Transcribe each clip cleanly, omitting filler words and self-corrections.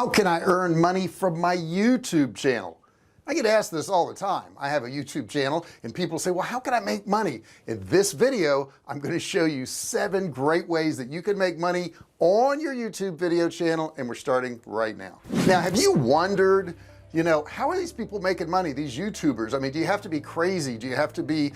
How can I earn money from my YouTube channel? I get asked this all the time. I have a YouTube channel and people say, well, how can I make money? In this video, I'm going to show you 7 great ways that you can make money on your YouTube video channel, and we're starting right now. Now, have you wondered, how are these people making money, these YouTubers? I mean, do you have to be crazy? Do you have to be,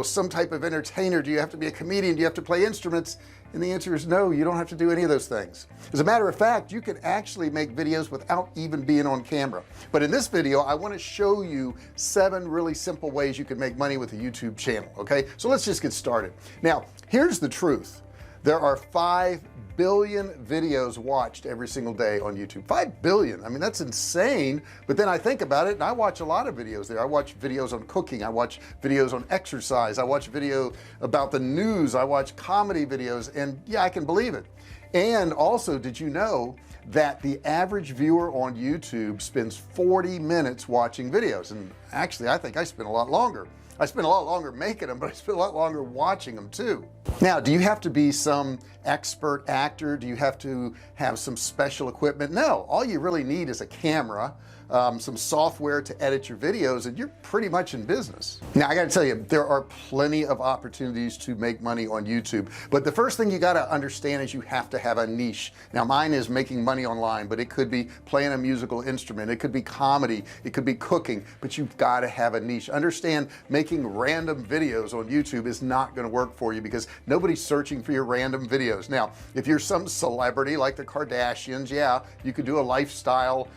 some type of entertainer? Do you have to be a comedian? Do you have to play instruments? And the answer is no, you don't have to do any of those things. As a matter of fact, you can actually make videos without even being on camera. But in this video, I want to show you 7 really simple ways you can make money with a YouTube channel. Okay, so let's just get started. Now, here's the truth. There are 5 billion videos watched every single day on YouTube. 5 billion. I mean, that's insane. But then I think about it, and I watch a lot of videos there. I watch videos on cooking, I watch videos on exercise, I watch video about the news, I watch comedy videos, and yeah, I can believe it. And also, did you know that the average viewer on YouTube spends 40 minutes watching videos? And actually, I think I spend a lot longer. I spend a lot longer making them, but I spend a lot longer watching them too. Now, do you have to be some expert actor? Do you have to have some special equipment? No, all you really need is a camera, some software to edit your videos, and you're pretty much in business. Now, I got to tell you, there are plenty of opportunities to make money on YouTube, but the first thing you got to understand is you have to have a niche. Now, mine is making money online, but it could be playing a musical instrument, it could be comedy, it could be cooking, but you've got to have a niche. Understand, making random videos on YouTube is not going to work for you because nobody's searching for your random videos. Now, if you're some celebrity like the Kardashians, yeah, you could do a lifestyle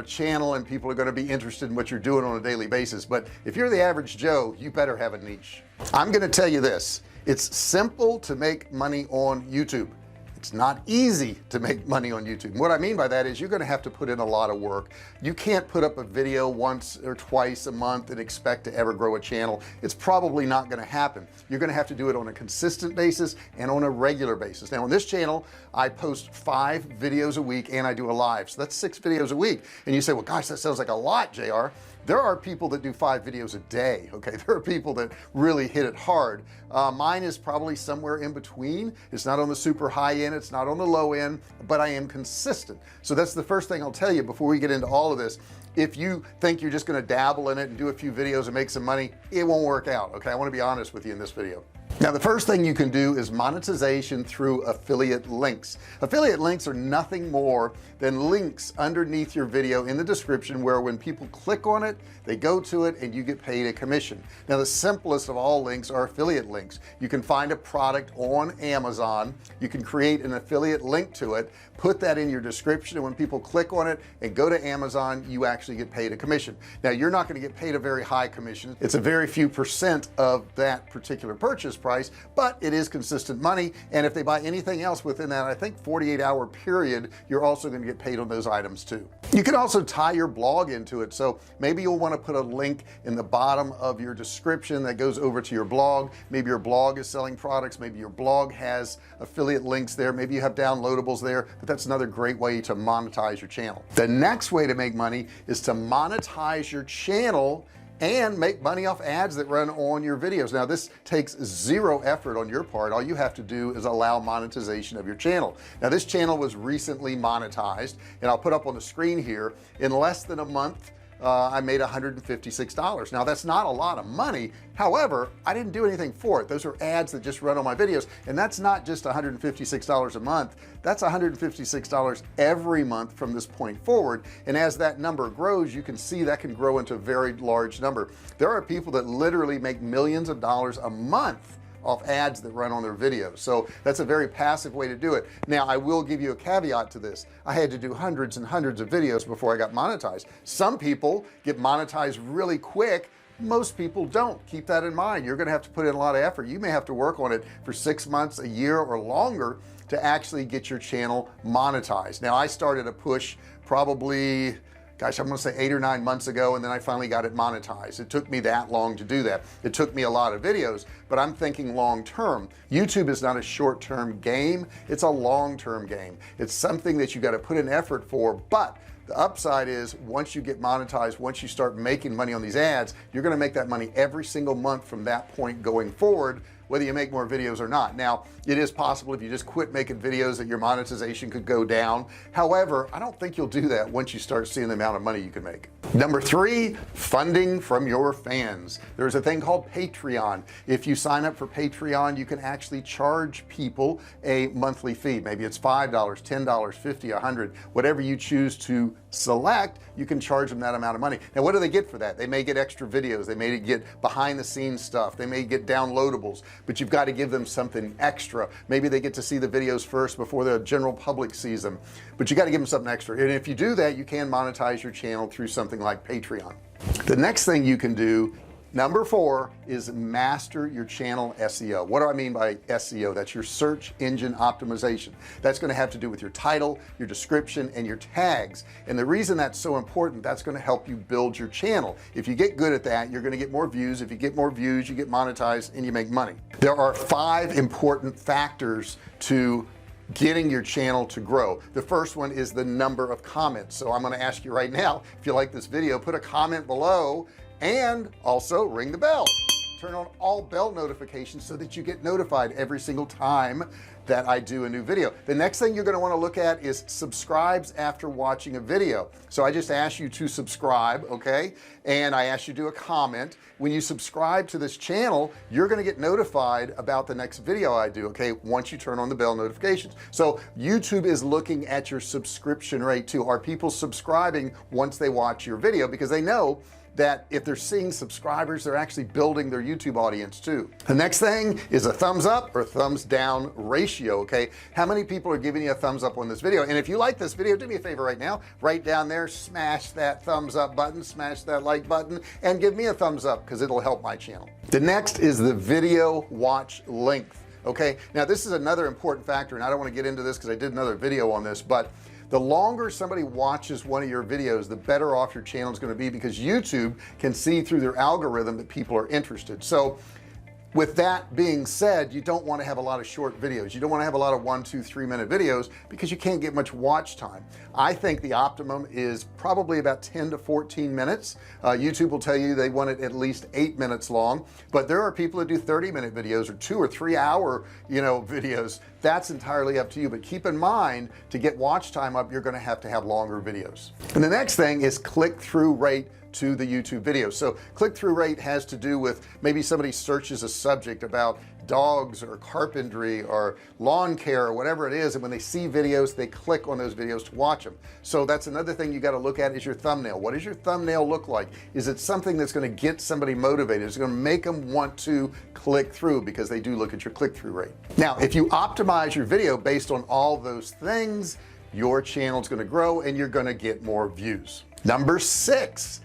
channel and people are going to be interested in what you're doing on a daily basis. But if you're the average Joe, you better have a niche. I'm going to tell you this, it's simple to make money on YouTube. It's not easy to make money on YouTube. What I mean by that is you're going to have to put in a lot of work. You can't put up a video once or twice a month and expect to ever grow a channel. It's probably not going to happen. You're going to have to do it on a consistent basis and on a regular basis. Now on this channel, I post 5 videos a week and I do a live, so that's 6 videos a week. And you say, well, gosh, that sounds like a lot, JR. There are people that do 5 videos a day. Okay, there are people that really hit it hard. Mine is probably somewhere in between. It's not on the super high end, it's not on the low end, but I am consistent. So that's the first thing I'll tell you before we get into all of this. If you think you're just going to dabble in it and do a few videos and make some money, it won't work out. Okay, I want to be honest with you in this video. Now, the first thing you can do is monetization through affiliate links. Affiliate links are nothing more than links underneath your video in the description where when people click on it, they go to it and you get paid a commission. Now, the simplest of all links are affiliate links. You can find a product on Amazon, you can create an affiliate link to it, put that in your description, and when people click on it and go to Amazon, you actually get paid a commission. Now, you're not going to get paid a very high commission. It's a very few % of that particular purchase price, but it is consistent money. And if they buy anything else within that, I think 48-hour period, you're also going to get paid on those items too. You can also tie your blog into it. So maybe you'll want to put a link in the bottom of your description that goes over to your blog. Maybe your blog is selling products, maybe your blog has affiliate links there, maybe you have downloadables there, but that's another great way to monetize your channel. The next way to make money is to monetize your channel and make money off ads that run on your videos. Now, this takes 0 effort on your part. All you have to do is allow monetization of your channel. Now, this channel was recently monetized, and I'll put up on the screen here, in less than a month I made $156. Now, that's not a lot of money. However, I didn't do anything for it. Those are ads that just run on my videos, and that's not just $156 a month. That's $156 every month from this point forward. And as that number grows, you can see that can grow into a very large number. There are people that literally make millions of dollars a month off ads that run on their videos. So that's a very passive way to do it. Now, I will give you a caveat to this. I had to do hundreds and hundreds of videos before I got monetized. Some people get monetized really quick. Most people don't. Keep that in mind. You're going to have to put in a lot of effort. You may have to work on it for 6 months, a year, or longer to actually get your channel monetized. Now, I started a push probably, gosh, I'm gonna say 8 or 9 months ago, and then I finally got it monetized. It took me that long to do that. It took me a lot of videos, but I'm thinking long-term. YouTube is not a short-term game. It's a long-term game. It's something that you got to put in effort for, but the upside is once you get monetized, once you start making money on these ads, you're going to make that money every single month from that point going forward whether you make more videos or not. Now it is possible if you just quit making videos that your monetization could go down. However, I don't think you'll do that once you start seeing the amount of money you can make. Number 3, funding from your fans. There's a thing called Patreon. If you sign up for Patreon, you can actually charge people a monthly fee. Maybe it's $5, $10, $50, $100, whatever you choose to select. You can charge them that amount of money. Now what do they get for that? They may get extra videos, they may get behind the scenes stuff, they may get downloadables, but you've got to give them something extra. Maybe they get to see the videos first before the general public sees them, but you got to give them something extra. And if you do that, you can monetize your channel through something like Patreon. The next thing you can do, number 4, is master your channel SEO. What do I mean by SEO? That's your search engine optimization. That's going to have to do with your title, your description, and your tags. And the reason that's so important, that's going to help you build your channel. If you get good at that, you're going to get more views. If you get more views, you get monetized and you make money. There are 5 important factors to getting your channel to grow. The first one is the number of comments. So I'm going to ask you right now, if you like this video, put a comment below and also ring the bell. Turn on all bell notifications so that you get notified every single time that I do a new video. The next thing you're going to want to look at is subscribes after watching a video. So I just asked you to subscribe, okay, and I asked you to do a comment. When you subscribe to this channel, you're going to get notified about the next video I do, okay, once you turn on the bell notifications. So YouTube is looking at your subscription rate too. Are people subscribing once they watch your video? Because they know that if they're seeing subscribers, they're actually building their YouTube audience too. The next thing is a thumbs up or thumbs down ratio. Okay, how many people are giving you a thumbs up on this video? And if you like this video, do me a favor right now, right down there, smash that thumbs up button, smash that like button, and give me a thumbs up because it'll help my channel. The next is the video watch length. Okay, now this is another important factor, and I don't want to get into this because I did another video on this, but the longer somebody watches one of your videos, the better off your channel is going to be, because YouTube can see through their algorithm that people are interested. So with that being said, you don't want to have a lot of short videos. You don't want to have a lot of 1, 2, 3 minute videos because you can't get much watch time. I think the optimum is probably about 10 to 14 minutes. YouTube will tell you they want it at least 8 minutes long, but there are people that do 30-minute videos or 2 or 3 hour videos. That's entirely up to you, but keep in mind, to get watch time up, you're going to have longer videos. And the next thing is click-through rate to the YouTube video. So click-through rate has to do with maybe somebody searches a subject about dogs or carpentry or lawn care or whatever it is, and when they see videos, they click on those videos to watch them. So that's another thing you got to look at, is your thumbnail. What does your thumbnail look like? Is it something that's going to get somebody motivated? Is it going to make them want to click through, because they do look at your click-through rate. Now if you optimize your video based on all those things, your channel is going to grow and you're going to get more views. Number 6,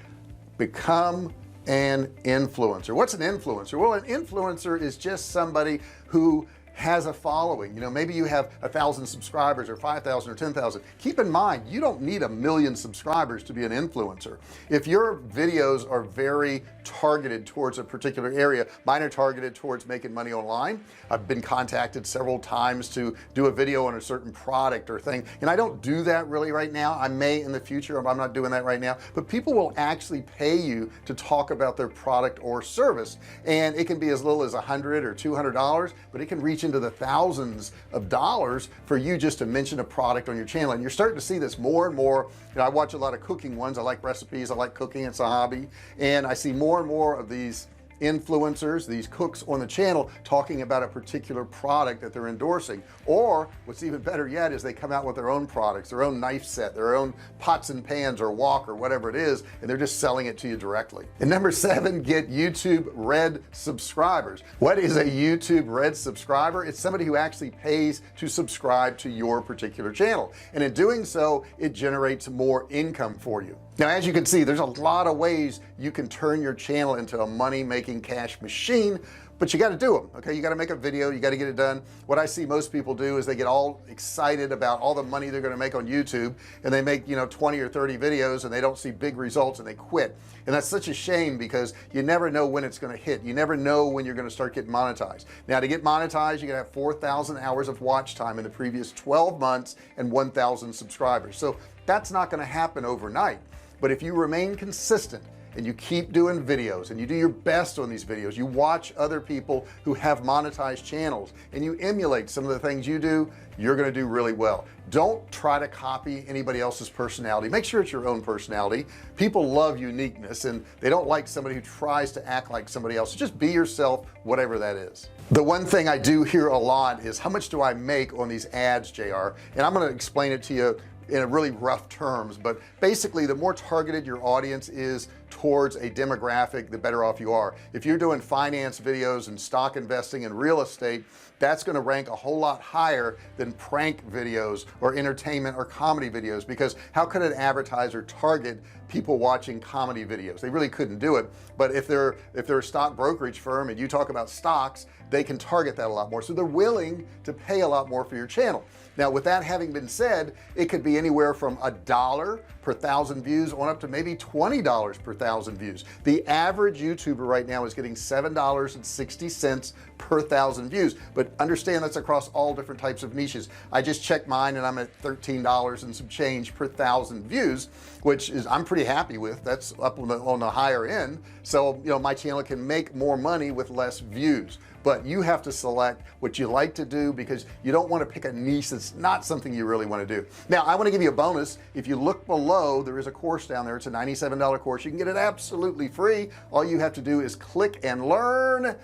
become an influencer. What's an influencer? Well, an influencer is just somebody who has a following. Maybe you have 1,000 subscribers or 5,000 or 10,000. Keep in mind, you don't need 1 million subscribers to be an influencer. If your videos are very targeted towards a particular area, mine are targeted towards making money online. I've been contacted several times to do a video on a certain product or thing, and I don't do that really right now. I may in the future, I'm not doing that right now, but people will actually pay you to talk about their product or service, and it can be as little as $100 or $200, but it can reach into the thousands of dollars for you just to mention a product on your channel. And you're starting to see this more and more. I watch a lot of cooking ones. I like recipes, I like cooking, it's a hobby, and I see more and more of these influencers, these cooks on the channel, talking about a particular product that they're endorsing. Or what's even better yet is they come out with their own products, their own knife set, their own pots and pans or wok or whatever it is, and they're just selling it to you directly. And number 7, get YouTube Red subscribers. What is a YouTube Red subscriber? It's somebody who actually pays to subscribe to your particular channel, and in doing so it generates more income for you. Now, as you can see, there's a lot of ways you can turn your channel into a money-making cash machine, but you got to do them. Okay, you got to make a video, you got to get it done. What I see most people do is they get all excited about all the money they're going to make on YouTube, and they make 20 or 30 videos and they don't see big results and they quit. And that's such a shame, because you never know when it's going to hit. You never know when you're going to start getting monetized. Now, to get monetized, you're going to have 4,000 hours of watch time in the previous 12 months and 1,000 subscribers. So that's not going to happen overnight. But if you remain consistent and you keep doing videos and you do your best on these videos, you watch other people who have monetized channels and you emulate some of the things you do, you're going to do really well. Don't try to copy anybody else's personality. Make sure it's your own personality. People love uniqueness and they don't like somebody who tries to act like somebody else. Just be yourself, whatever that is. The one thing I do hear a lot is, how much do I make on these ads, JR? And I'm going to explain it to you in a really rough terms, but basically the more targeted your audience is towards a demographic, the better off you are. If you're doing finance videos and stock investing and real estate, that's going to rank a whole lot higher than prank videos or entertainment or comedy videos, because how could an advertiser target people watching comedy videos? They really couldn't do it. But if they're a stock brokerage firm and you talk about stocks, they can target that a lot more, so they're willing to pay a lot more for your channel. Now, with that having been said, it could be anywhere from $1 per 1,000 views on up to maybe $20 per 1,000 views. The average YouTuber right now is getting $7.60 per 1,000 views, but understand that's across all different types of niches. I just checked mine and I'm at $13 and some change per 1,000 views, which is, I'm pretty happy with. That's up on the higher end. So, you know, my channel can make more money with less views, but you have to select what you like to do, because you don't want to pick a niche that's not something you really want to do. Now, I want to give you a bonus. If you look below, there is a course down there. It's a $97 course. You can get it absolutely free. All you have to do is click and learn,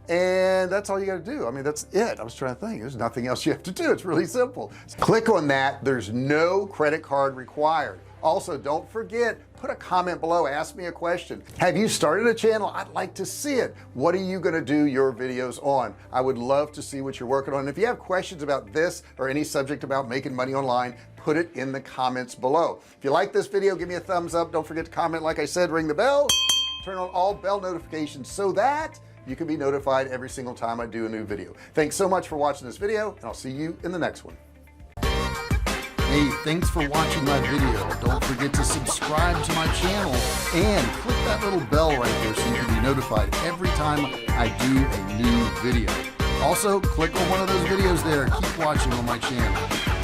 and that's all you got to do. I mean, that's it. I was trying to think, there's nothing else you have to do. It's really simple. Click on that. There's no credit card required. Also, don't forget, put a comment below, ask me a question. Have you started a channel? I'd like to see it. What are you going to do your videos on? I would love to see what you're working on. And if you have questions about this or any subject about making money online, put it in the comments below. If you like this video, give me a thumbs up. Don't forget to comment, like I said, ring the bell, turn on all bell notifications so that you can be notified every single time I do a new video. Thanks so much for watching this video, and I'll see you in the next one. Hey, thanks for watching my video. Don't forget to subscribe to my channel and click that little bell right there so you can be notified every time I do a new video. Also, click on one of those videos there. Keep watching on my channel.